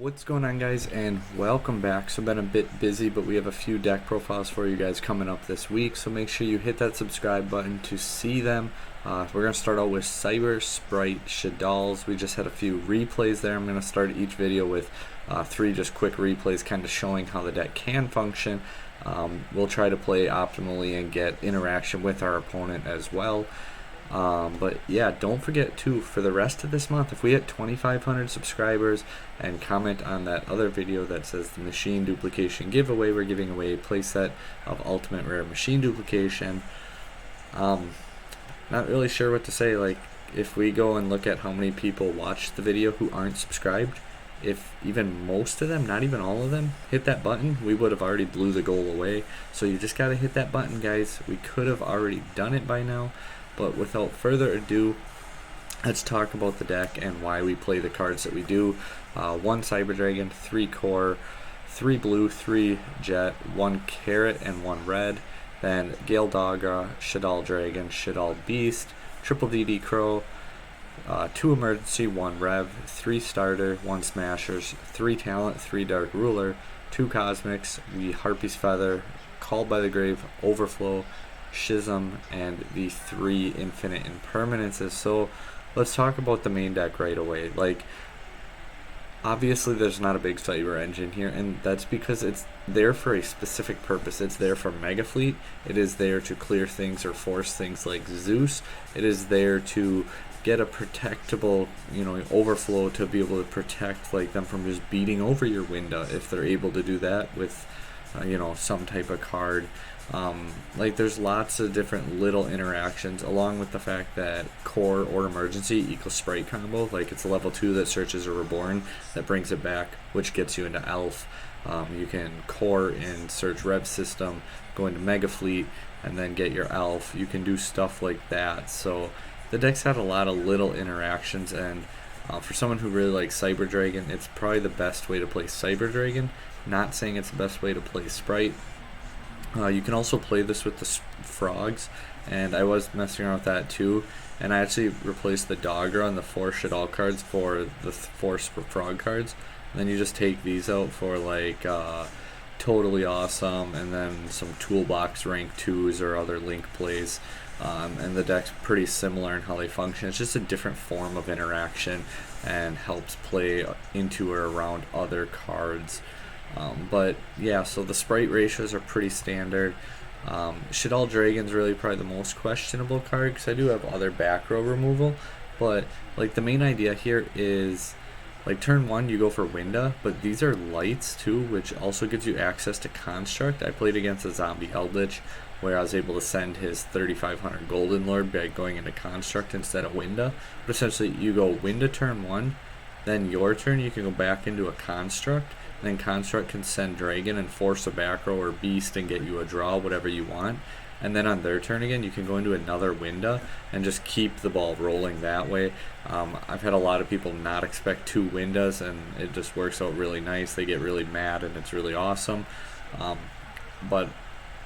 What's going on, guys, and welcome back. So I've been a bit busy, but we have a few deck profiles for you guys coming up this week, so make sure you hit that subscribe button to see them. We're going to start out with Cyber, Sprite, SHADDOLLs. We just had a few replays there. I'm going to start each video with three just quick replays kind of showing how the deck can function. We'll try to play optimally and get interaction with our opponent as well. But yeah, don't forget too, for the rest of this month, if we hit 2,500 subscribers and comment on that other video that says the machine duplication giveaway, we're giving away a playset of ultimate rare machine duplication. Not really sure what to say. Like, if we go and look at how many people watched the video who aren't subscribed, if even most of them, not even all of them, hit that button, we would have already blew the goal away. So you just got to hit that button, guys. We could have already done it by now. But without further ado, let's talk about the deck and why we play the cards that we do. 1 Cyber Dragon, 3 Core, 3 Blue, 3 Jet, 1 Carrot, and 1 Red. Then Gale Dogra, Shaddoll Dragon, Shaddoll Beast, Triple DD Crow, 2 Emergency, 1 Rev, 3 Starter, 1 Smashers, 3 Talent, 3 Dark Ruler, 2 Cosmics, the Harpy's Feather, Called by the Grave, Overflow, Schism, and the 3 Infinite Impermanences. So let's talk about the main deck right away. Like, obviously there's not a big cyber engine here, and that's because it's there for a specific purpose. It's there for Mega Fleet. It is there to clear things or force things like Zeus. It is there to get a protectable, overflow to be able to protect like them from just beating over your window if they're able to do that with some type of card. Like, there's lots of different little interactions, along with the fact that core or emergency equals sprite combo. Like, it's a level 2 that searches a reborn that brings it back, which gets you into elf. You can core in search rev system, go into mega fleet, and then get your elf. You can do stuff like that. So the deck's had a lot of little interactions, and for someone who really likes Cyber Dragon, it's probably the best way to play Cyber Dragon. Not saying it's the best way to play Sprite. You can also play this with the frogs, and I was messing around with that too, and I actually replaced the Dogra and the 4 Shaddoll cards for the 4 frog cards, and then you just take these out for like totally awesome, and then some toolbox rank 2s or other link plays. And the deck's pretty similar in how they function. It's just a different form of interaction and helps play into or around other cards. But yeah, so the sprite ratios are pretty standard. Shaddoll Dragon's really probably the most questionable card because I do have other back row removal, but like the main idea here is like turn 1 you go for Winda, but these are lights too, which also gives you access to construct. I played against a zombie eldlich where I was able to send his 3,500 golden lord by going into construct instead of Winda. But essentially you go Winda turn 1, then your turn you can go back into a construct, and then construct can send dragon and force a back row or beast and get you a draw, whatever you want. And then on their turn again you can go into another Winda and just keep the ball rolling that way. I've had a lot of people not expect 2 Windas, and it just works out really nice. They get really mad and it's really awesome. But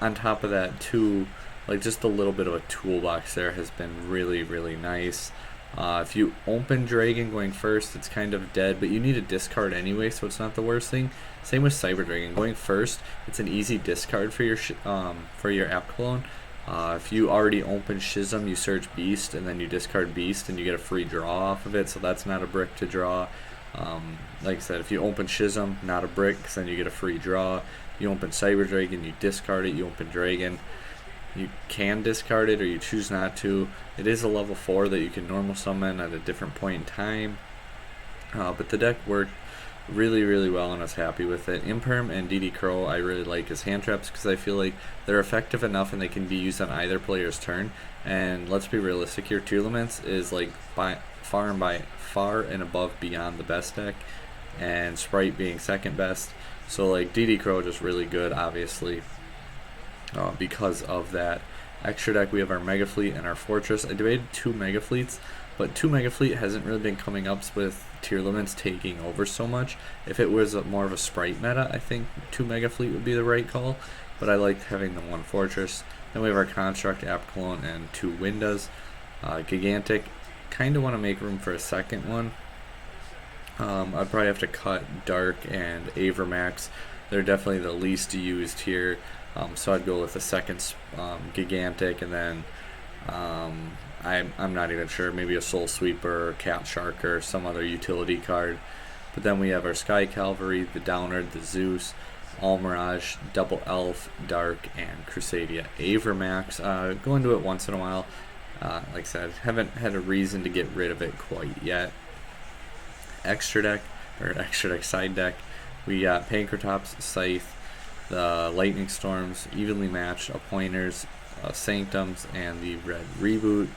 on top of that too, like just a little bit of a toolbox there has been really, really nice. If you open Dragon going first, it's kind of dead, but you need a discard anyway, so it's not the worst thing. Same with Cyber Dragon. Going first, it's an easy discard for your app clone. If you already open Schism, you search Beast, and then you discard Beast, and you get a free draw off of it, so that's not a brick to draw. Like I said, if you open Schism, not a brick, because then you get a free draw. You open Cyber Dragon, you discard it, you open Dragon. You can discard it or you choose not to. It is a level 4 that you can normal summon at a different point in time. But the deck worked really, really well and I was happy with it. Imperm and DD Crow I really like as hand traps because I feel like they're effective enough and they can be used on either player's turn. And let's be realistic here, tearlaments is like far and above beyond the best deck, and Sprite being second best. So like DD Crow just really good, obviously. Because of that extra deck, we have our Mega Fleet and our Fortress. I debated 2 Mega Fleets, but 2 Mega Fleet hasn't really been coming up with tearlaments taking over so much. If it was more of a Sprite meta, I think 2 Mega Fleet would be the right call, but I liked having the 1 Fortress. Then we have our Construct, App Clone, and 2 Windas. Gigantic, kind of want to make room for a second one. I'd probably have to cut Dark and Avermax. They're definitely the least used here. So I'd go with the second Gigantic, and then I'm not even sure, maybe a Soul Sweeper or Cat Shark or some other utility card. But then we have our Sky Cavalry, the Downard, the Zeus, Almirage, Double Elf, Dark, and Crusadia. Avermax, go into it once in a while. Like I said, haven't had a reason to get rid of it quite yet. Extra deck side deck, we got Pankratops, Scythe, the Lightning Storms, Evenly Matched, Appointers, Sanctums, and the Red Reboot.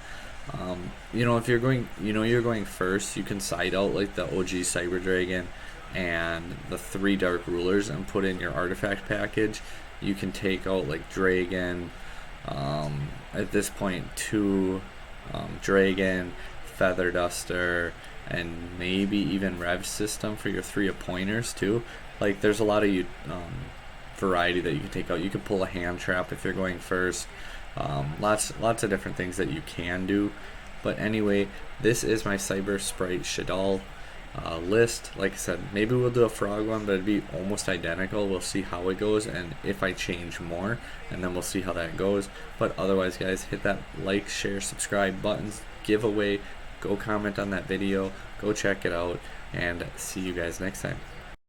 If you're going first, you can side out like the OG Cyber Dragon and the 3 Dark Rulers and put in your artifact package. You can take out like Dragon, at this point 2 Dragon, Feather Duster, and maybe even Rev System for your 3 Appointers too. Like there's a lot of variety that you can take out. You can pull a hand trap if you're going first. Lots of different things that you can do. But anyway, this is my Cyber Sprite SHADDOLL list. Like I said, maybe we'll do a frog one, but it'd be almost identical. We'll see how it goes and if I change more, and then we'll see how that goes. But otherwise, guys, hit that like, share, subscribe buttons, giveaway, go comment on that video, go check it out, and see you guys next time.